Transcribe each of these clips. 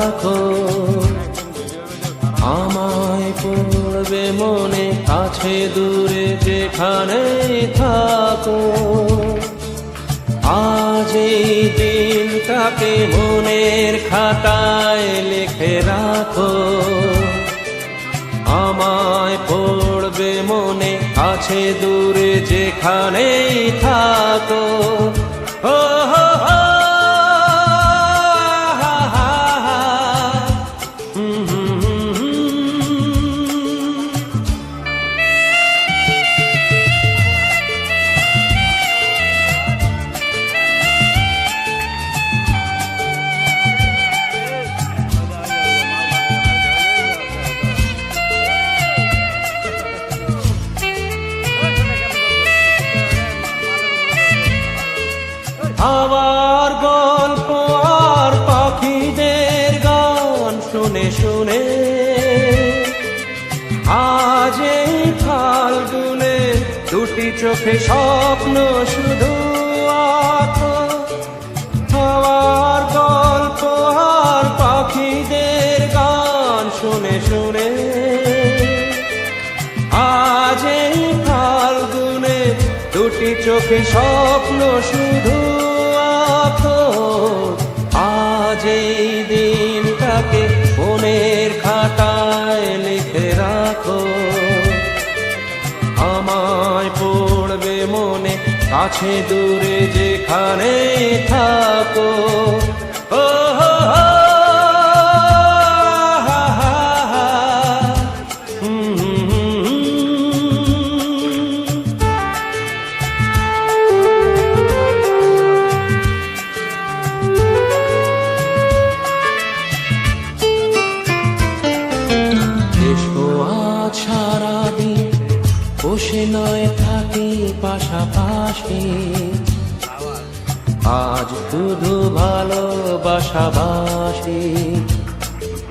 রাখো, আমায় পড়বে মনে কাছে দূরে যেখানে থাকো। আজ এই দিনটাকে মনের খাতায় লিখে রাখো, আমায় পড়বে মনে কাছে দূরে যেখানেই থাকো। ও হো হো আবার গল্প আর পাখিদের গান শুনে শুনে আজ এই ফাল্গুনে দুটি চোখে স্বপ্ন শুধু আঁকো। আবার গল্প আর পাখিদের গান শুনে শুনে আজ এই ফাল্গুনে দুটি চোখে স্বপ্ন শুধু আঁকো। আজ এই দিনটাকে মনের খাতায় লিখে রাখো, আমায় পড়বে মনে কাছে দূরে যেখানে থাকো। ও হো হো সারাদিন বসে নয় থাকি পাশাপাশি, আজ শুধু ভালোবাসাবাসি,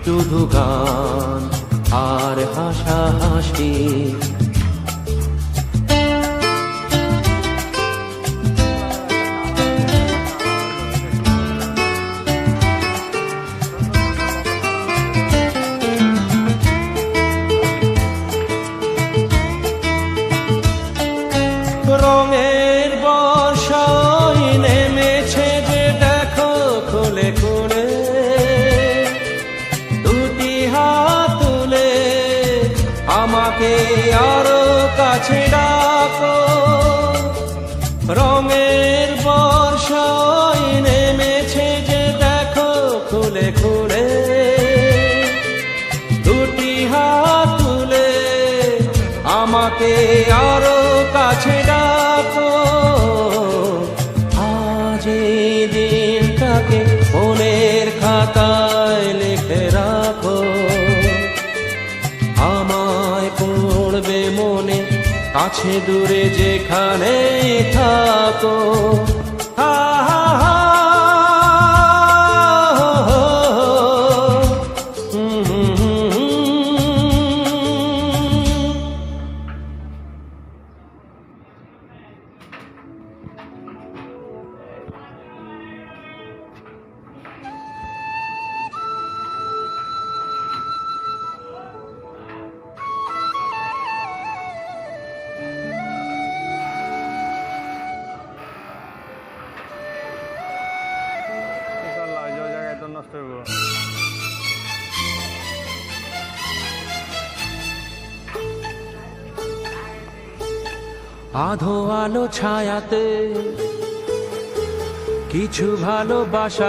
শুধু গান আর হাসাহাসি। রঙের বর্ষায় নেমেছে যে দেখো খুলে খুলে, দুটি হাত তুলে আমাকে আরো কাছে ডাকো। রঙের বর্ষায় নেমেছে যে দেখো খুলে খুলে, দুটি হাত তুলে আমাকে আরো কাছে ডাকো। আজ এই দিনটাকে মনের খাতায় লিখে রাখো, আমায় পড়বে মনে কাছে দূরে যেখানে থাকো। হা হা হা নষ্ট হইব। আধো আলো ছায়াতে কিছু ভালোবাসা